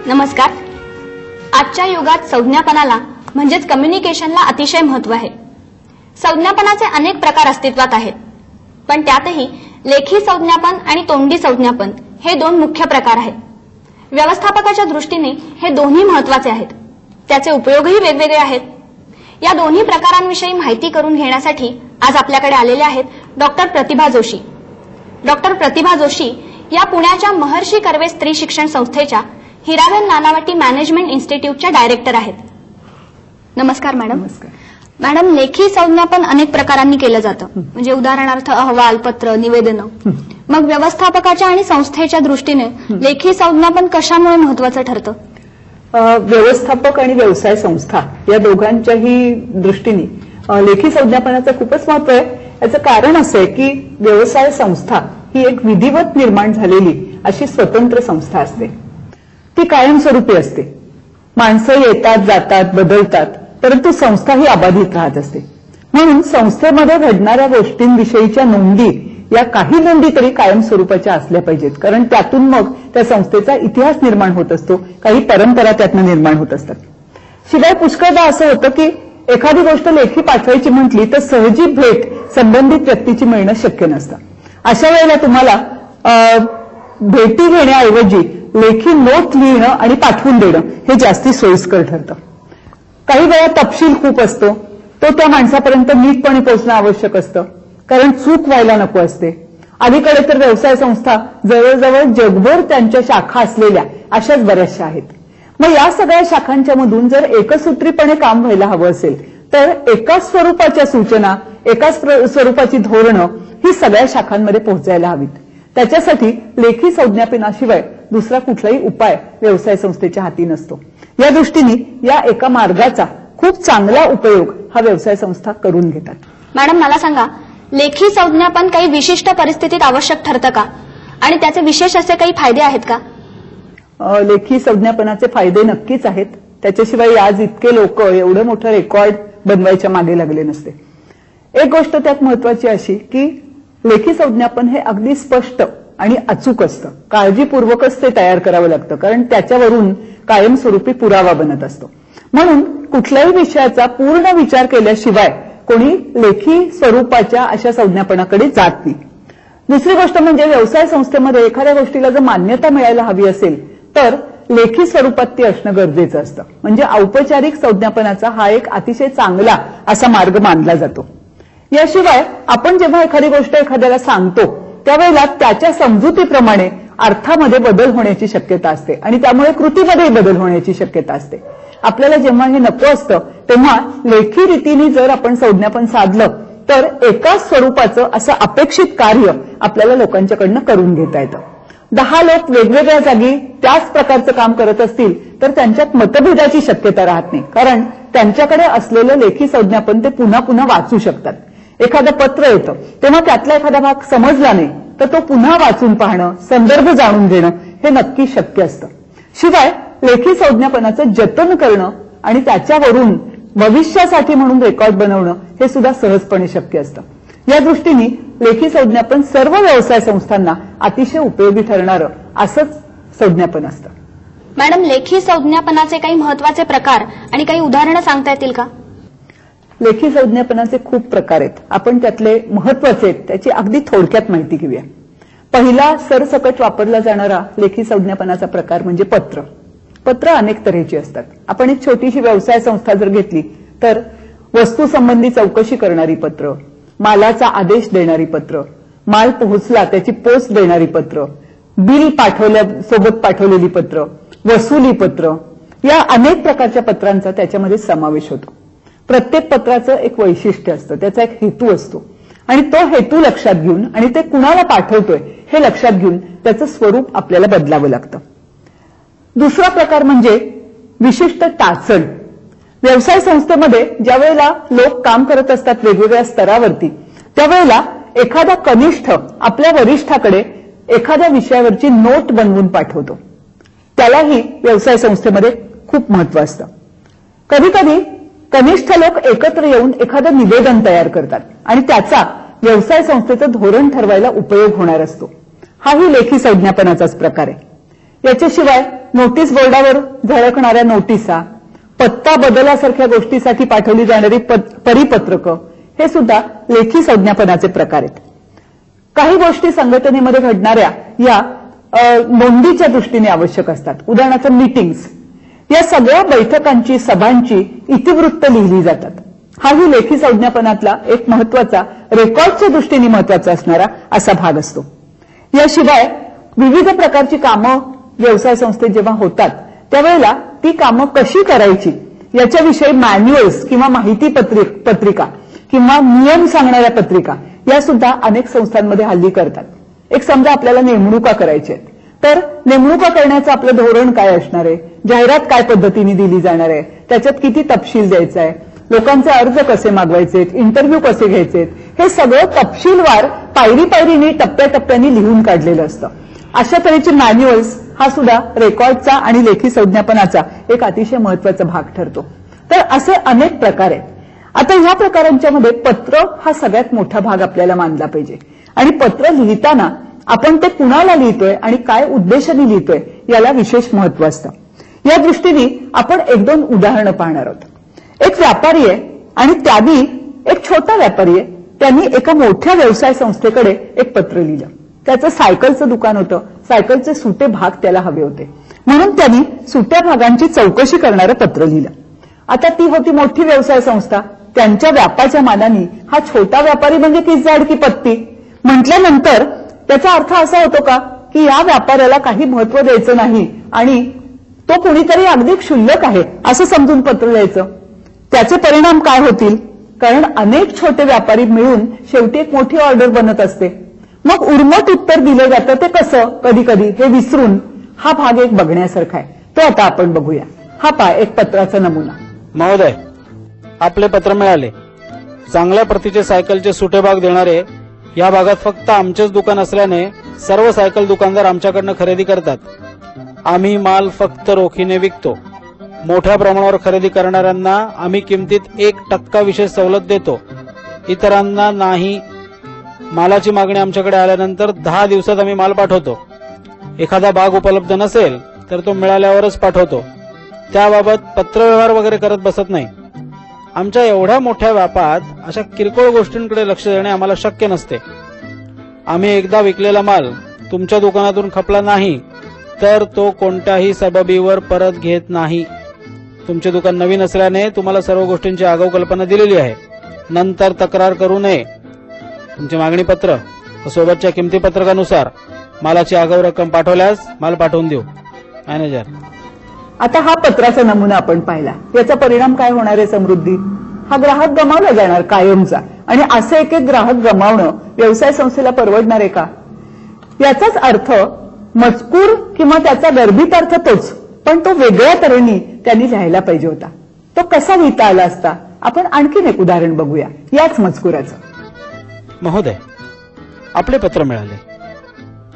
नमस्कार. आजच्या युगात संज्ञापनाला म्हणजेच कम्युनिकेशनला अतिशय महत्त्व आहे. संज्ञापनाचे अनेक प्रकार अस्तित्वात आहेत, पण त्यातही लेखी संज्ञापन आणि तोंडी संज्ञापन हे दोन मुख्य प्रकार आहेत. व्यवस्थापकाच्या दृष्टीने हे दोन्ही महत्त्वाचे आहेत. त्याचे उपयोगही वेगवेगळे आहेत. या दोन्ही प्रकारांविषयी माहिती करून घेण्यासाठी आज आपल्याकडे आलेले आहेत डॉक्टर प्रतिभा जोशी. डॉक्टर प्रतिभा जोशी या पुण्याच्या महर्षी कर्वे स्त्री शिक्षण संस्थेच्या हिराबेन नानावटी मॅनेजमेंट इन्स्टिट्यूटच्या डायरेक्टर आहेत. नमस्कार मॅडम. नमस्कार मॅडम, लेखी संज्ञापन अनेक प्रकारांनी केलं जातं, म्हणजे उदाहरणार्थ अहवाल, पत्र, निवेदन. मग व्यवस्थापकाच्या आणि संस्थेच्या दृष्टीने लेखी संज्ञापन कशामुळे महत्वाचं ठरतं? व्यवस्थापक आणि व्यवसाय संस्था या दोघांच्याही दृष्टीने लेखी संज्ञापनाचं खूपच महत्व आहे. याचं कारण असं आहे की व्यवसाय संस्था ही एक विधिवत निर्माण झालेली अशी स्वतंत्र संस्था असते. ती कायमस्वरूपी असते. माणसं येतात, जातात, बदलतात, परंतु संस्था ही अबाधित राहत असते. म्हणून संस्थेमध्ये घडणाऱ्या गोष्टींविषयीच्या नोंदी या काही नोंदी तरी कायमस्वरूपाच्या असल्या पाहिजेत, कारण त्यातून मग त्या संस्थेचा इतिहास निर्माण होत असतो, काही परंपरा त्यातनं निर्माण होत असतात. शिवाय पुष्कळदा असं होतं की एखादी गोष्ट लेखी पाठवायची म्हटली तर सहजी भेट संबंधित व्यक्तीची मिळणं शक्य नसतं. अशा वेळेला तुम्हाला भेटी घेण्याऐवजी लेखी नोट लिहिणं आणि पाठवून देणं हे जास्ती सोयीस्कर ठरतं. काही वेळा तपशील खूप असतो, तो त्या माणसापर्यंत नीटपणे पोहोचणं आवश्यक असतं, कारण चूक व्हायला नको असते. अलीकडे तर व्यवसाय संस्था जवळजवळ जगभर त्यांच्या शाखा असलेल्या अशाच बऱ्याचशा आहेत. मग या सगळ्या शाखांच्या मधून जर एकसूत्रीपणे काम व्हायला हवं असेल तर एकाच स्वरूपाच्या सूचना, एकाच स्वरूपाची धोरणं ही सगळ्या शाखांमध्ये पोहोचायला हवीत. त्याच्यासाठी लेखी संज्ञापनाशिवाय दुसरा कुठलाही उपाय व्यवसाय संस्थेच्या हाती नसतो. या दृष्टीने या एका मार्गाचा खूप चांगला उपयोग हा व्यवसाय संस्था करून घेतात. मॅडम, मला सांगा, लेखी संज्ञापन काही विशिष्ट परिस्थितीत आवश्यक ठरतं का, आणि त्याचे विशेष असे काही फायदे आहेत का? लेखी संज्ञापनाचे फायदे नक्कीच आहेत. त्याच्याशिवाय आज इतके लोक एवढं मोठं रेकॉर्ड बनवायच्या मागे लागले नसते. एक गोष्ट त्यात महत्वाची अशी की लेखी संज्ञापन हे अगदी स्पष्ट आणि अचूक असतं. काळजीपूर्वकच ते तयार करावं लागतं, कारण त्याच्यावरून कायमस्वरूपी पुरावा बनत असतो. म्हणून कुठल्याही विषयाचा पूर्ण विचार केल्याशिवाय कोणी लेखी स्वरूपाच्या अशा संज्ञापनाकडे जात नाही. दुसरी गोष्ट म्हणजे व्यवसाय संस्थेमध्ये एखाद्या गोष्टीला जर मान्यता मिळायला हवी असेल तर लेखी स्वरूपात ती असणं गरजेचं असतं. म्हणजे औपचारिक संज्ञापनाचा हा एक अतिशय चांगला असा मार्ग मानला जातो. याशिवाय आपण जेव्हा एखादी गोष्ट एखाद्याला सांगतो त्यावेळेला त्याच्या समजुतीप्रमाणे अर्थामध्ये बदल होण्याची शक्यता असते आणि त्यामुळे कृतीमध्येही बदल होण्याची शक्यता असते. आपल्याला जेव्हा हे नको असतं तेव्हा लेखी रीतीने जर आपण संज्ञापन साधलं तर एकाच स्वरूपाचं असं अपेक्षित कार्य आपल्याला लोकांच्याकडनं करून घेता येतं. 10 लोक वेगवेगळ्या जागी त्याच प्रकारचं काम करत असतील तर त्यांच्यात मतभेदाची शक्यता राहत नाही, कारण त्यांच्याकडे असलेलं लेखी संज्ञापन ते पुन्हा पुन्हा वाचू शकतात. एखादं पत्र येतं तेव्हा त्यातला एखादा भाग समजला नाही तर तो पुन्हा वाचून पाहणं, संदर्भ जाणून घेणं हे नक्की शक्य असतं. शिवाय लेखी संज्ञापनाचं जतन करणं आणि त्याच्यावरून भविष्यासाठी म्हणून रेकॉर्ड बनवणं हे सुद्धा सहजपणे शक्य असतं. या दृष्टीने लेखी संज्ञापन सर्व व्यवसाय संस्थांना अतिशय उपयोगी ठरणारं असंच संज्ञापन असतं. मॅडम, लेखी संज्ञापनाचे काही महत्वाचे प्रकार आणि काही उदाहरणं सांगता येतील का? लेखी संज्ञापनाचे खूप प्रकार आहेत. आपण त्यातले महत्वाचे त्याची अगदी थोडक्यात माहिती घेऊया. पहिला सरसकट वापरला जाणारा लेखी संज्ञापनाचा प्रकार म्हणजे पत्र. पत्र अनेक तऱ्हेची असतात. आपण एक छोटीशी व्यवसाय संस्था जर घेतली तर वस्तूसंबंधी चौकशी करणारी पत्र, मालाचा आदेश देणारी पत्र, माल पोहोचला त्याची पोच देणारी पत्र, बिल सोबत पाठवलेली पत्र, वसुली पत्र, या अनेक प्रकारच्या पत्रांचा त्याच्यामध्ये समावेश होतो. प्रत्येक पत्राचं एक वैशिष्ट्य असतं, त्याचा एक हेतू असतो आणि तो हेतू लक्षात घेऊन आणि ते कुणाला पाठवतोय हे लक्षात घेऊन त्याचं स्वरूप आपल्याला बदलावं लागतं. दुसरा प्रकार म्हणजे विशिष्ट टाचण. व्यवसाय संस्थेमध्ये ज्या वेळेला लोक काम करत असतात वेगवेगळ्या स्तरावरती, त्यावेळेला एखादा कनिष्ठ आपल्या वरिष्ठाकडे एखाद्या विषयावरची नोट बनवून पाठवतो. त्यालाही व्यवसाय संस्थेमध्ये खूप महत्व असतं. कधी कधी कनिष्ठ लोक एकत्र येऊन एखादं निवेदन तयार करतात आणि त्याचा व्यवसाय संस्थेचं धोरण ठरवायला उपयोग होणार असतो. हाही लेखी संज्ञापनाचाच प्रकार आहे. याच्याशिवाय नोटीस बोर्डावर झळकणाऱ्या नोटिसा, पत्ता बदलासारख्या गोष्टीसाठी पाठवली जाणारी परिपत्रकं हे सुद्धा लेखी संज्ञापनाचे प्रकार आहेत. काही गोष्टी संघटनेमध्ये घडणाऱ्या या नोंदीच्या दृष्टीने आवश्यक असतात. उदाहरणार्थ मीटिंग्स, या सगळ्या बैठकांची सभांची इतिवृत्त लिहिली जातात. हाही लेखी संज्ञापनातला एक महत्वाचा, रेकॉर्डच्या दृष्टीने महत्वाचा असणारा असा भाग असतो. याशिवाय विविध प्रकारची कामं व्यवसाय संस्थेत जेव्हा होतात त्यावेळेला ती कामं कशी करायची याच्याविषयी मॅन्युअल्स किंवा माहिती पत्रिका किंवा नियम सांगणाऱ्या पत्रिका या सुद्धा अनेक संस्थांमध्ये हल्ली करतात. एक समजा आपल्याला नेमणुका करायच्या आहेत, तर नेमणुका करण्याचं आपलं धोरण काय असणार आहे, जाहिरात काय पद्धतीने दिली जाणार आहे, त्याच्यात किती तपशील द्यायचा आहे, लोकांचे अर्ज कसे मागवायचे, इंटरव्ह्यू कसे घ्यायचे, हे सगळं तपशीलवार पायरीने टप्प्याटप्प्याने लिहून काढलेलं असतं. अशा तऱ्हेचे मॅन्युअल्स हा सुद्धा रेकॉर्डचा आणि लेखी संज्ञापनाचा एक अतिशय महत्वाचा भाग ठरतो. तर असे अनेक प्रकार आहेत. आता ह्या प्रकारांच्या मध्ये पत्र हा सगळ्यात मोठा भाग आपल्याला मानला पाहिजे. आणि पत्र लिहिताना आपण ते कुणाला लिहितोय आणि काय उद्देशाने लिहितोय याला विशेष महत्व असतं. या दृष्टीने आपण एक दोन उदाहरणं पाहणार आहोत. एक व्यापारी आहे आणि त्यांनी, एक छोटा व्यापारी आहे, त्यांनी एका मोठ्या व्यवसाय संस्थेकडे एक पत्र लिहिलं. त्याचं सायकलचं दुकान होतं, सायकलचे सुटे भाग त्याला हवे होते, म्हणून त्यांनी सुट्या भागांची चौकशी करणारं पत्र लिहिलं. आता ती होती मोठी व्यवसाय संस्था. त्यांच्या व्यापाच्या मानाने हा छोटा व्यापारी म्हणजे किस झाड की पत्ती म्हटल्यानंतर त्याचा अर्थ असा होतो का की या व्यापाऱ्याला काही महत्व द्यायचं नाही आणि तो कुणीतरी अगदी क्षुल्लक आहे असं समजून पत्र लिहायचं. त्याचे परिणाम काय होतील, कारण अनेक छोटे व्यापारी मिळून शेवटी एक मोठी ऑर्डर बनत असते. मग उर्मट उत्तर दिलं जातं ते कसं कधी कधी हे विसरून हा भाग एक बघण्यासारखा आहे. तो आता आपण बघूया. हा पहा एक पत्राचा नमुना. महोदय, आपले पत्र मिळाले. चांगल्या प्रतीचे सायकलचे सुटे भाग देणारे या भागात फक्त आमचेच दुकान असल्याने सर्व सायकल दुकानदार आमच्याकडनं खरेदी करतात. आम्ही माल फक्त रोखीने विकतो. मोठ्या प्रमाणावर खरेदी करणाऱ्यांना आम्ही किमतीत 1% विशेष सवलत देतो, इतरांना नाही. मालाची मागणी आमच्याकडे आल्यानंतर 10 दिवसात आम्ही माल पाठवतो. एखादा भाग उपलब्ध नसेल तर तो मिळाल्यावरच पाठवतो. त्याबाबत पत्रव्यवहार वगैरे करत बसत नाही. आमच्या एवढ्या मोठ्या व्यापारात अशा किरकोळ गोष्टींकडे लक्ष देणे आम्हाला शक्य नसते. आम्ही एकदा विकलेला माल तुमच्या दुकानातून खपला नाही तर तो कोणत्याही सबबीवर परत घेत नाही. तुमचे दुकान नवीन असल्याने तुम्हाला सर्व गोष्टींची आगाऊ कल्पना दिलेली आहे. नंतर तक्रार करू नये. तुमचे मागणी पत्र व सोबतच्या किमती पत्रकानुसार मालाची आगाऊ रक्कम पाठवल्यास माल पाठवून देऊ. मॅनेजर. आता हा पत्राचा नमुना आपण पाहिला. याचा परिणाम काय होणार आहे? समृद्धी. हा ग्राहक गमावला जाणार कायमचा. आणि असे एक एक ग्राहक गमावणं व्यवसाय संस्थेला परवडणार आहे का? याचाच अर्थ मजकूर किंवा त्याचा गर्भित अर्थ तोच, पण तो वेगळ्या तऱ्हेने त्यांनी लिहायला पाहिजे होता. तो कसा लिहिता आला असता? आपण आणखीन एक उदाहरण बघूया याच मजकुराचं. महोदय, आपले पत्र मिळाले.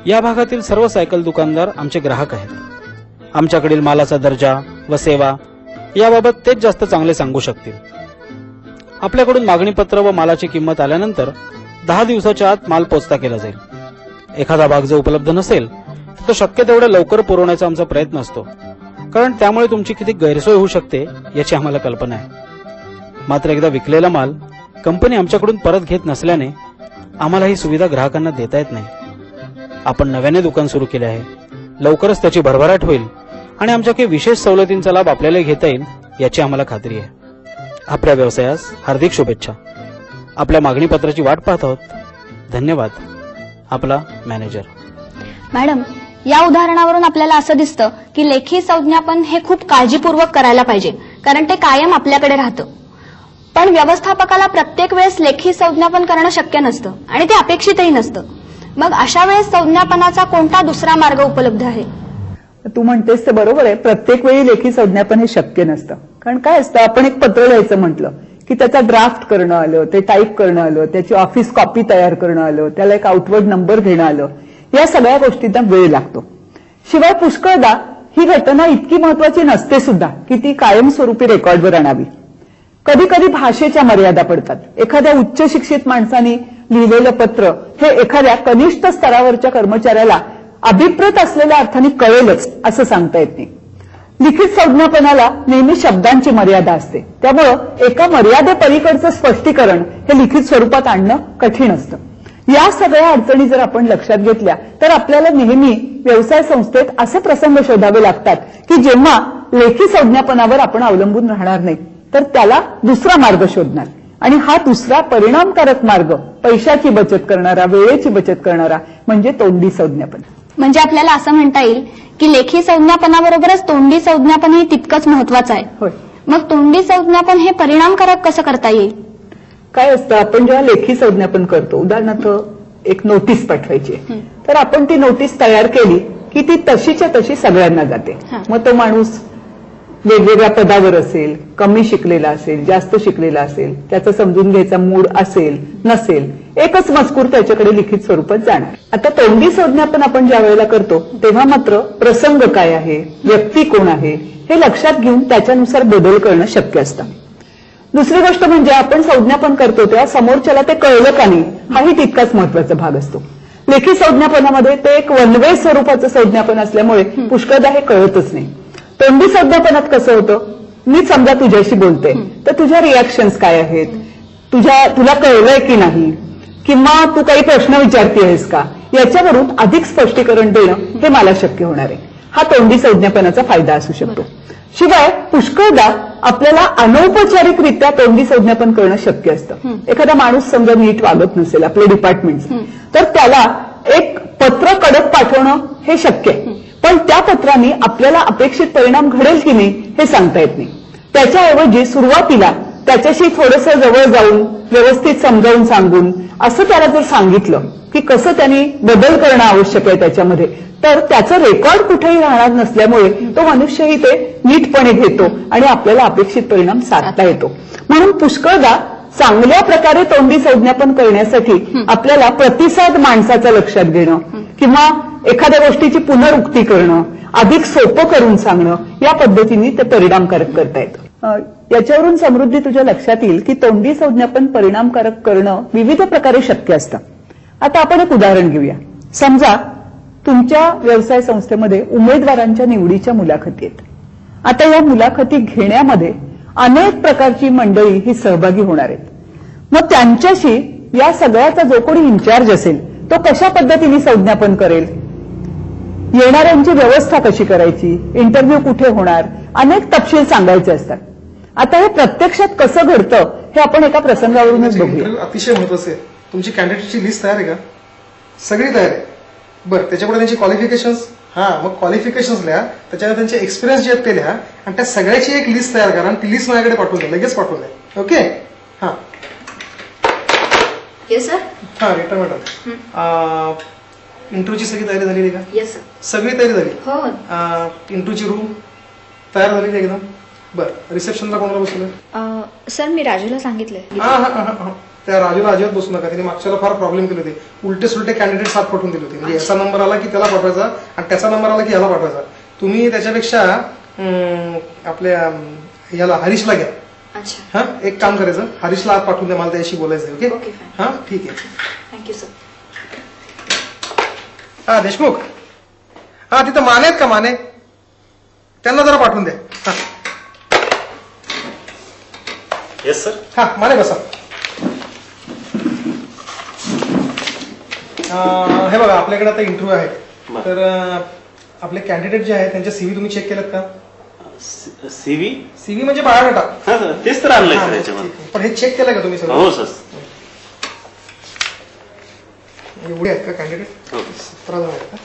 या भागातील सर्व सायकल दुकानदार आमचे ग्राहक आहेत. आमच्याकडील मालाचा दर्जा व सेवा याबाबत तेच जास्त चांगले सांगू शकतील. आपल्याकडून मागणीपत्र व मालाची किंमत आल्यानंतर 10 दिवसाच्या आत माल पोचता केला जाईल. एखादा भाग जर उपलब्ध नसेल तर तो शक्य तेवढ्या लवकर पुरवण्याचा आमचा प्रयत्न असतो, कारण त्यामुळे तुमची किती गैरसोय होऊ शकते याची आम्हाला कल्पना आहे. मात्र एकदा विकलेला माल कंपनी आमच्याकडून परत घेत नसल्याने आम्हाला ही सुविधा ग्राहकांना देता येत नाही. आपण नव्याने दुकान सुरू केले आहे. लवकरच त्याची भरभराट होईल आणि आमच्या काही विशेष सवलतींचा लाभ आपल्याला घेता येईल याची आम्हाला खात्री आहे. आपल्या व्यवसायास हार्दिक शुभेच्छा. आपल्या मागणी पत्राची वाट पाहत आहोत. धन्यवाद. आपला मॅनेजर. मॅडम, या उदाहरणावरून आपल्याला असं दिसतं की लेखी संज्ञापन हे खूप काळजीपूर्वक करायला पाहिजे, कारण ते कायम आपल्याकडे राहतं. पण व्यवस्थापकाला प्रत्येक वेळेस लेखी संज्ञापन करणं शक्य नसतं आणि ते अपेक्षितही नसतं. मग अशा वेळेस संज्ञापनाचा कोणता दुसरा मार्ग उपलब्ध आहे? तू म्हणतेस ते बरोबर आहे. प्रत्येक वेळी लेखी संज्ञापन हे शक्य नसतं. कारण काय असतं, आपण एक पत्र लिहायचं म्हटलं की त्याचा ड्राफ्ट करणं आलं, ते टाईप करणं आलं, त्याची ऑफिस कॉपी तयार करणं आलं, त्याला एक आउटवर्ड नंबर घेणं आलं, या सगळ्या गोष्टींना वेळ लागतो. शिवाय पुष्कळदा ही घटना इतकी महत्वाची नसते सुद्धा की ती कायमस्वरूपी रेकॉर्डवर आणावी. कधी कधी भाषेच्या मर्यादा पडतात. एखाद्या उच्च शिक्षित माणसाने लिहिलेलं पत्र हे एखाद्या कनिष्ठ स्तरावरच्या कर्मचाऱ्याला अभिप्रेत असलेल्या अर्थाने कळेलच असं सांगता येत नाही. लिखित संज्ञापनाला नेहमी शब्दांची मर्यादा असते, त्यामुळं एका मर्यादेपलीकडचं स्पष्टीकरण हे लिखित स्वरूपात आणणं कठीण असतं. या सगळ्या अडचणी जर आपण लक्षात घेतल्या तर आपल्याला नेहमी व्यवसाय संस्थेत असे प्रसंग शोधावे लागतात की जेव्हा लेखी संज्ञापनावर आपण अवलंबून राहणार नाही, तर त्याला दुसरा मार्ग शोधणार. आणि हा दुसरा परिणामकारक मार्ग पैशाची बचत करणारा, वेळेची बचत करणारा म्हणजे तोंडी संज्ञापन. म्हणजे आपल्याला असं म्हणता येईल की लेखी संज्ञापनाबरोबरच तोंडी संज्ञापनही तितकंच महत्वाचं आहे. होय. मग तोंडी संज्ञापन हे परिणामकारक कसं करता येईल? काय असतं, आपण जेव्हा लेखी संज्ञापन करतो, उदाहरणार्थ एक नोटीस पाठवायची, तर आपण ती नोटीस तयार केली की ती तशीच्या तशी सगळ्यांना जाते. मग तो माणूस वेगवेगळ्या पदावर असेल, कमी शिकलेला असेल, जास्त शिकलेला असेल, त्याचं समजून घ्यायचा मूड असेल नसेल, एकच मजकूर त्याच्याकडे लिखित स्वरूपात जाणार. आता तोंडी संज्ञापन आपण ज्या वेळेला करतो तेव्हा मात्र प्रसंग काय आहे, व्यक्ती कोण आहे हे लक्षात घेऊन त्याच्यानुसार बदल करणं शक्य असतं. दुसरी गोष्ट म्हणजे आपण संज्ञापन करतो तेव्हा समोरच्याला ते कळलं का नाही हाही तितकाच महत्वाचा भाग असतो. लेखी संज्ञापनामध्ये ते एक वन वे स्वरूपाचं संज्ञापन असल्यामुळे पुष्कळदा हे कळतच नाही. तोंडी संज्ञापनात कसं होतं, मी समजा तुझ्याशी बोलते तर तुझ्या रिॲक्शन्स काय आहेत, तुला कळलंय की नाही, किंवा तू काही प्रश्न विचारते आहेस का, याच्यावरून अधिक स्पष्टीकरण देणं हे मला शक्य होणार आहे. हा तोंडी संज्ञापनाचा फायदा असू शकतो. शिवाय पुष्कळदा आपल्याला अनौपचारिकरित्या तोंडी संज्ञापन करणं शक्य असतं. एखादा माणूस समजा नीट वागत नसेल आपले डिपार्टमेंट, तर त्याला एक पत्र कडक पाठवणं हे शक्य आहे, पण त्या पत्राने आपल्याला अपेक्षित परिणाम घडेल की नाही हे सांगता येत नाही. त्याच्याऐवजी सुरुवातीला त्याच्याशी थोडंसं जवळ जाऊन व्यवस्थित समजावून सांगून असं त्याला जर सांगितलं की कसं त्यांनी बदल करणं आवश्यक आहे त्याच्यामध्ये, तर त्याचं रेकॉर्ड कुठेही राहणार नसल्यामुळे तो मनुष्यही ते नीटपणे घेतो आणि आपल्याला अपेक्षित परिणाम साधता येतो. म्हणून पुष्कळदा चांगल्या प्रकारे तोंडी संज्ञापन करण्यासाठी आपल्याला प्रतिसाद माणसाचा लक्षात घेणं किंवा एखाद्या गोष्टीची पुनरुक्ती करणं, अधिक सोपं करून सांगणं, या पद्धतीने ते परिणामकारक करता येतं. याच्यावरून समृद्धी तुझ्या लक्षात येईल की तोंडी संज्ञापन परिणामकारक करणं विविध प्रकारे शक्य असतं. आता आपण एक उदाहरण घेऊया. समजा तुमच्या व्यवसाय संस्थेमध्ये उमेदवारांच्या निवडीच्या मुलाखती आहेत. आता या मुलाखती घेण्यामध्ये अनेक प्रकारची मंडळी ही सहभागी होणार आहेत. मग त्यांच्याशी या सगळ्याचा जो कोणी इन्चार्ज असेल तो कशा पद्धतीने संज्ञापन करेल, येणाऱ्यांची व्यवस्था कशी करायची, इंटरव्ह्यू कुठे होणार, अनेक तपशील सांगायचे असतात. आता हे प्रत्यक्षात कसं घडतं हे आपण एका प्रसंगावरूनच बघूया. अतिशय महत्वाचं आहे. तुमची कॅन्डिडेटची लिस्ट तयार आहे का? सगळी तयार आहे. बरं, त्याच्यापुढे त्यांची क्वालिफिकेशन्स, मग क्वालिफिकेशन्स लिहा, त्याच्यावर त्यांचे एक्सपिरियन्स जे आहेत ते लिहा आणि त्या सगळ्याची एक लिस्ट तयार करा आणि ती लिस्ट माझ्याकडे पाठवून द्या, लगेच पाठवून द्या. Okay? Yes sir. Return madam, इंटरव्ह्यूची सगळी तयारी झालेली का? Yes sir. सगळी तयारी झाली? हो. इंटरव्ह्यूची रूम तयार झालेली एकदम? बरं, रिसेप्शनला कोणाला बसवलं? सर मी राजूला सांगितलंय. त्या राजूला अजिबात बसू नका, त्याने मागच्याला फार प्रॉब्लेम केले होते. उलटे सुलटे कॅन्डिडेट साथ पाठवून दिले होते. म्हणजे याचा नंबर आला की त्याला पाठवायचा आणि त्याचा नंबर आला की याला पाठवायचा. तुम्ही त्याच्यापेक्षा आपल्या याला हरीशला घ्या. अच्छा. एक काम करायचं, हरीशला आत पाठवून द्या, मला त्याशी बोलायचं. ओके? ठीक आहे. Thank you sir. देशमुख, तिथं माने आहेत का? माने, त्यांना जरा पाठवून द्या. Yes sir. माने बसा. हे बघा, आपल्याकडे आता इंटरव्ह्यू आहे, तर आपले कॅन्डिडेट जे आहेत त्यांचे सीव्ही तुम्ही चेक केलेत का? सीव्ही म्हणजे बायोडाटा. तेच तर आणलंय सर याच्यामध्ये. पण हे चेक केलं का तुम्ही सर? हो सर. एवढे आहेत का कॅन्डिडेट? 17 जण आहेत का?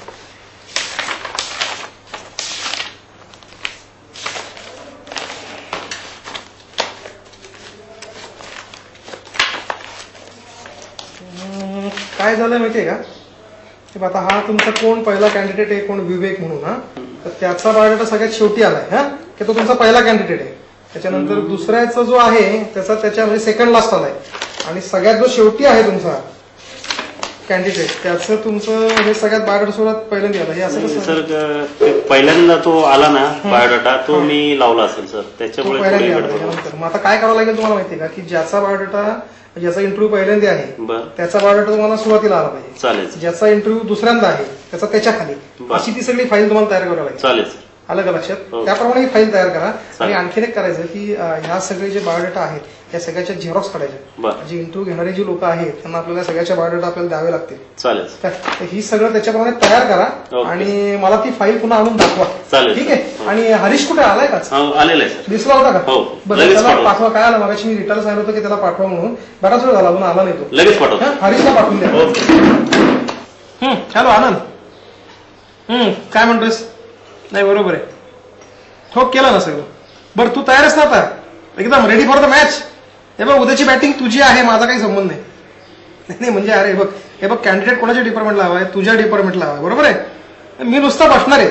काय झालं माहितीये का, की आता हा तुमचा कोण पहिला कॅन्डिडेट आहे, कोण विवेक म्हणून, तर त्याचा बायोडाटा सगळ्यात शेवटी आलाय, की तो तुमचा पहिला कॅन्डिडेट आहे. त्याच्यानंतर दुसऱ्याचा जो आहे त्याच्या म्हणजे सेकंड लास्ट आलाय आणि सगळ्यात जो शेवटी आहे तुमचा कॅन्डिडेट त्याचं तुमचं हे सगळ्यात बायोडाटा सोबत पहिल्यांदा आला. हे असं कसं सर? पहिल्यांदा तो आला ना बायोडाटा, तो मी लावला असेल सर, त्याच्यामुळे. मग आता काय करावं लागेल तुम्हाला माहितीये का, की ज्याचा बायोडाटा, ज्याचा इंटरव्ह्यू पहिल्यांदा आहे त्याचा बायोडाटा तुम्हाला सुरुवातीला आला पाहिजे. चालेल. ज्याचा इंटरव्ह्यू दुसऱ्यांदा आहे त्याचा त्याच्या खाली अशी ती सगळी फाईल तुम्हाला तयार करावी लागेल. चालेल सर. आलं का लक्षात? हो. त्याप्रमाणे ही फाईल तयार करा. आणि आणखीन एक करायचं की ह्या सगळे जे बायोडेटा आहेत त्या सगळ्याच्या झेरॉक्स काढायच्या. जे इंटरव्ह्यू घेणारे जी लोक आहेत त्यांना आपल्याला सगळ्याच्या बायोडेटा आपल्याला द्यावे लागतील. चालेल. तर ही सगळं त्याच्याप्रमाणे तयार करा आणि मला ती फाईल पुन्हा आणून दाखवा. चालेल. ठीक आहे. आणि हरीश कुठे आलाय का? आलेला आहे सर. दिसला होता का? हो. बरं त्याला पाठवा. काय आलं मगाशी मी रिटायर सांगितलं होतं की त्याला पाठवा म्हणून. बराच वेळ झाला अजून आला नाही तो. लगेच पाठव. हरीशला पाठवून द्या. हॅलो आनंद. काय म्हणतोस? नाही बरोबर आहे. ठोक केला ना सगळं. बरं तू तयारच ना आता एकदम रेडी फॉर द मॅच. हे बघ उद्याची बॅटिंग तुझी आहे, माझा काही संबंध नाही. नाही म्हणजे अरे हे बघ कॅन्डिडेट कोणाच्या डिपार्टमेंटला हवाय? तुझ्या डिपार्टमेंटला हवाय. बरोबर आहे. मी नुसता बसणार आहे.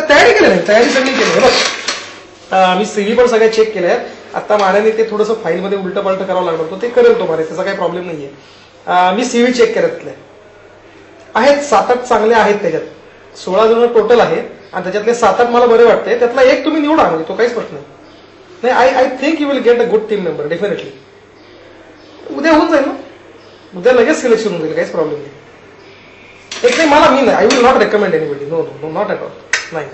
तयारी केली नाही, तयारी सगळी केली. बघ मी सीव्ही पण सगळ्या चेक केल्या आहेत. आता माण्याने ते थोडंसं फाईलमध्ये उलट पालट करावं लागलं होतं, ते करेल तो मारे, त्याचा काही प्रॉब्लेम नाहीये. मी सीव्ही चेक केल्या तिथले आहेत. 7-8 चांगले आहेत त्याच्यात. 16 जण टोटल आहेत आणि त्याच्यातले 7-8 मला बरे वाटते. त्यातला एक तुम्ही निवडा, म्हणजे तो काहीच प्रश्न नाही. I think you will get a good team member definitely. उद्या होऊन जाईल ना, उद्या लगेच सिलेक्शन होऊन जाईल, काहीच प्रॉब्लेम नाही. एक नाही मला मी नाही, I will not recommend anybody. No no not at all. नाही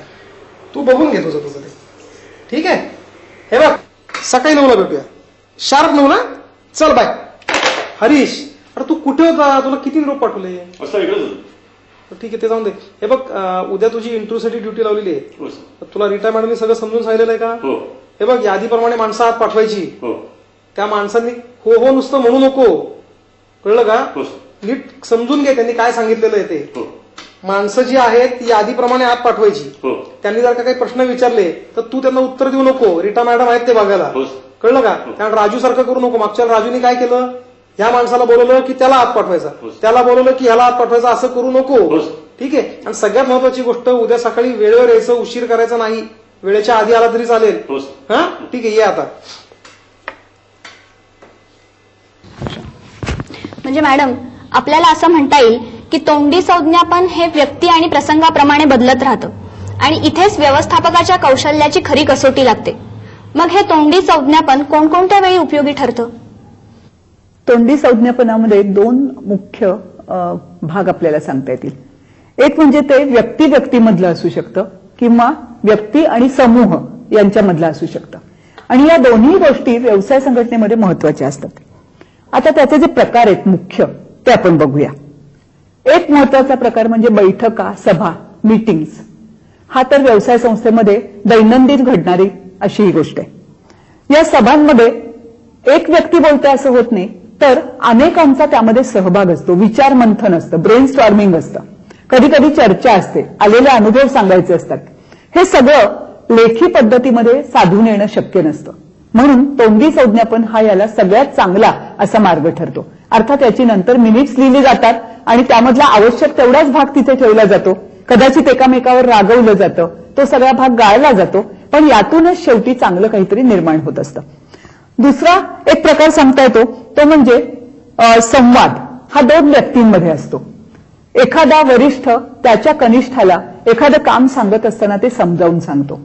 तू बघून घे तुझं ते. ठीक आहे. हे बघ सकाळी 9ला भेटूया. शार्प 9ला. चल बाय. हरीश अरे तू कुठे होता? तुला किती निरोप पाठवले? ठीक आहे ते जाऊन दे. हे बघ उद्या तुझी इंटरव्ह्यूसाठी ड्युटी लावलेली आहे. तुला रिटायरमेंटने सगळं समजून सांगितलेलं आहे का? हे बघ यादीप्रमाणे माणसं आत पाठवायची. त्या माणसांनी हो हो नुसतं म्हणू नको, कळलं का? नीट समजून घे त्यांनी काय सांगितलेलं आहे ते. माणसं जी आहेत ती यादीप्रमाणे आत पाठवायची. त्यांनी जर का काही प्रश्न विचारले तर तू त्यांना उत्तर देऊ नको. रीटा मॅडम आहेत ते बघायला, कळलं का? कारण राजू सारखं करू नको. मागच्या राजूने काय केलं, ह्या माणसाला बोलवलं की त्याला आत पाठवायचा, त्याला बोलवलं की ह्याला आत पाठवायचा, असं करू नको. ठीक आहे. आणि सगळ्यात महत्वाची गोष्ट, उद्या सकाळी वेळेवर यायचं, उशीर करायचा नाही. वेळेच्या आधी आला तरी चालेल. हा ठीक आहे. ये आता. म्हणजे मॅडम आपल्याला असं म्हणता येईल की तोंडी संज्ञापन हे व्यक्ती आणि प्रसंगाप्रमाणे बदलत राहतं आणि इथेच व्यवस्थापकाच्या कौशल्याची खरी कसोटी लागते. मग हे तोंडी संज्ञापन कोणकोणत्या वेळी उपयोगी ठरतं? तोंडी संज्ञापनामध्ये 2 मुख्य भाग आपल्याला सांगता येतील. एक म्हणजे ते व्यक्ती व्यक्तीमधलं असू शकतं किंवा व्यक्ती आणि समूह यांच्यामधलं असू शकतं. आणि या दोन्ही गोष्टी व्यवसाय संघटनेमध्ये महत्वाच्या असतात. आता त्याचे जे प्रकार आहेत मुख्य ते आपण बघूया. एक महत्वाचा प्रकार म्हणजे बैठका, सभा, मीटिंग्स. हा तर व्यवसाय संस्थेमध्ये दैनंदिन घडणारी अशी ही गोष्ट आहे. या सभांमध्ये एक व्यक्ती बोलते असं होत नाही, तर अनेकांचा त्यामध्ये सहभाग असतो. विचार मंथन असतं, ब्रेन स्टॉर्मिंग असतं, कधी कधी चर्चा असते, आलेले अनुभव सांगायचे असतात. हे सगळं लेखी पद्धतीमध्ये साधून येणं शक्य नसतं. म्हणून तोंडी संज्ञापन हा याला सगळ्यात चांगला असा मार्ग ठरतो. अर्थात याची नंतर मिनिट्स लिहिली जातात आणि त्यामधला आवश्यक तेवढाच भाग तिथे ठेवला जातो. कदाचित एकामेकावर रागवलं जातं, तो सगळा भाग गाळला जातो, पण यातूनच शेवटी चांगलं काहीतरी निर्माण होत असतं. दुसरा एक प्रकार सांगता येतो तो म्हणजे संवाद. हा 2 व्यक्तींमध्ये असतो. एखादा वरिष्ठ त्याच्या कनिष्ठाला एखादं काम सांगत असताना ते समजावून सांगतो.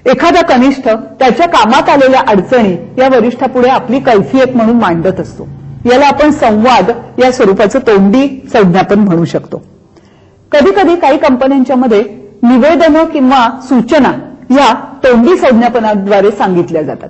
एखादा कनिष्ठ त्याच्या कामात आलेल्या अडचणी या वरिष्ठापुढे आपली कैफियत म्हणून मांडत असतो. याला आपण संवाद या स्वरूपाचं तोंडी संज्ञापन म्हणू शकतो. कधी कधी काही कंपन्यांच्या मध्ये निवेदनं किंवा सूचना या तोंडी संज्ञापनाद्वारे सांगितल्या जातात.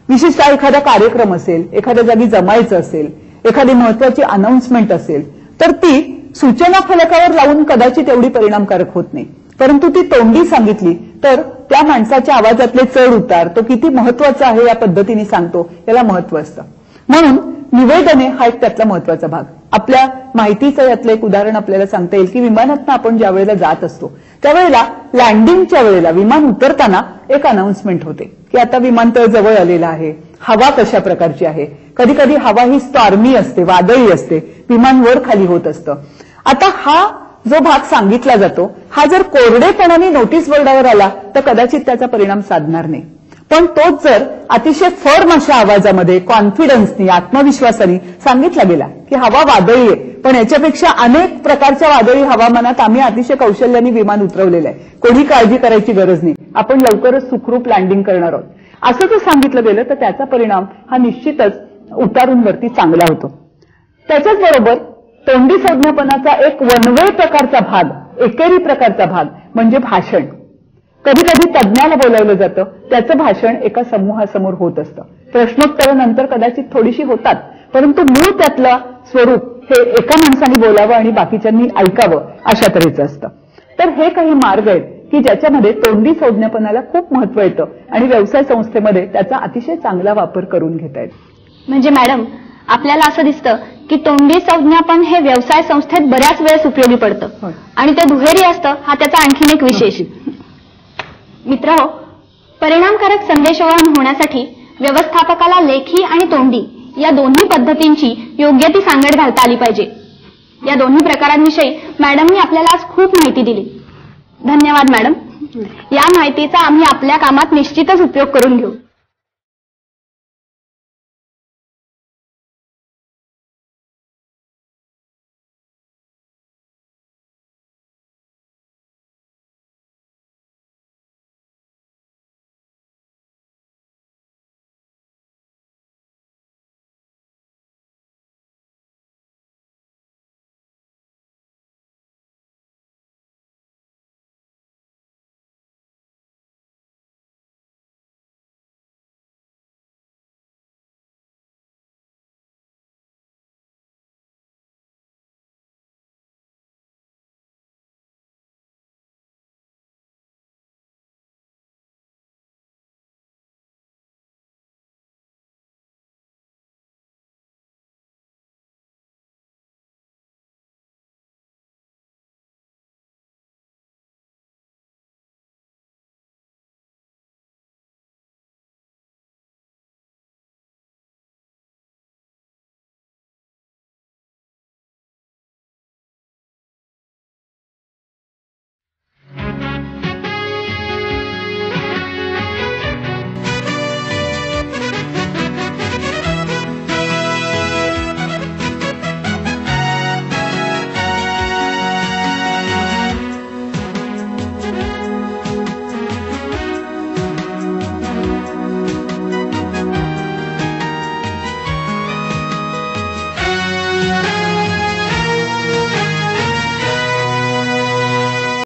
विशेषतः एखादा कार्यक्रम असेल, एखाद्या जागी जमायचं असेल, एखादी महत्वाची अनाउन्समेंट असेल, तर ती सूचना फलकावर लावून कदाचित एवढी परिणामकारक होत नाही. परंतु ती तोंडी सांगितली तर त्या माणसाच्या आवाजातले चढ उतार, तो किती महत्वाचा आहे या पद्धतीने सांगतो, याला महत्व असतं. म्हणून निवेदने हा एक त्यातला महत्वाचा भाग. आपल्या माहितीचं यातलं एक उदाहरण आपल्याला सांगता येईल की विमानातनं आपण ज्या वेळेला जात असतो त्यावेळेला लँडिंगच्या वेळेला विमान उतरताना एक अनाउन्समेंट होते की आता विमानतळ जवळ आलेलं आहे, हवा कशा प्रकारची आहे. कधी कधी हवा ही स्टॉर्मी असते, वादळी असते, विमान वर खाली होत असतं. आता हा जो भाग सांगितला जातो हा जर कोरडेपणाने नोटीस बोर्डावर आला तर कदाचित त्याचा परिणाम साधणार नाही. पण तोच जर अतिशय फर्म अशा आवाजामध्ये कॉन्फिडन्सनी, आत्मविश्वासाने सांगितला गेला की हवा वादळी आहे, पण याच्यापेक्षा अनेक प्रकारच्या वादळी हवामानात आम्ही अतिशय कौशल्याने विमान उतरवलेलं आहे, कोणी काळजी करायची गरज नाही, आपण लवकरच सुखरूप लँडिंग करणार आहोत, असं जर सांगितलं गेलं तर त्याचा परिणाम हा निश्चितच उतारूंवरती चांगला होतो. त्याच्याच बरोबर तोंडी संज्ञापनाचा एक वनवे प्रकारचा भाग, एकेरी प्रकारचा भाग म्हणजे भाषण. कधी कधी तज्ज्ञाला बोलावलं जातं, त्याचं भाषण एका समूहासमोर होत असतं. प्रश्नोत्तरं नंतर कदाचित थोडीशी होतात, परंतु मूळ त्यातलं स्वरूप हे एका माणसाने बोलावं आणि बाकीच्यांनी ऐकावं अशा तऱ्हेचं असतं. तर हे काही मार्ग आहेत की ज्याच्यामध्ये तोंडी संज्ञापनाला खूप महत्व येतं आणि व्यवसाय संस्थेमध्ये त्याचा अतिशय चांगला वापर करून घेता येतो. म्हणजे मॅडम, आपल्याला असं दिसतं की तोंडी संज्ञापन हे व्यवसाय संस्थेत बऱ्याच वेळेस उपयोगी पडतं होय. आणि ते दुहेरी असतं, हा त्याचा आणखीन एक विशेष. मित्रहो, परिणामकारक संदेशवहन होण्यासाठी व्यवस्थापकाला लेखी आणि तोंडी या दोन्ही पद्धतींची योग्य ती सांगड घालता आली पाहिजे. या दोन्ही प्रकारांविषयी मॅडमनी आपल्याला आज खूप माहिती दिली. धन्यवाद मॅडम. या माहितीचा आम्ही आपल्या कामात निश्चितच उपयोग करून घेऊ.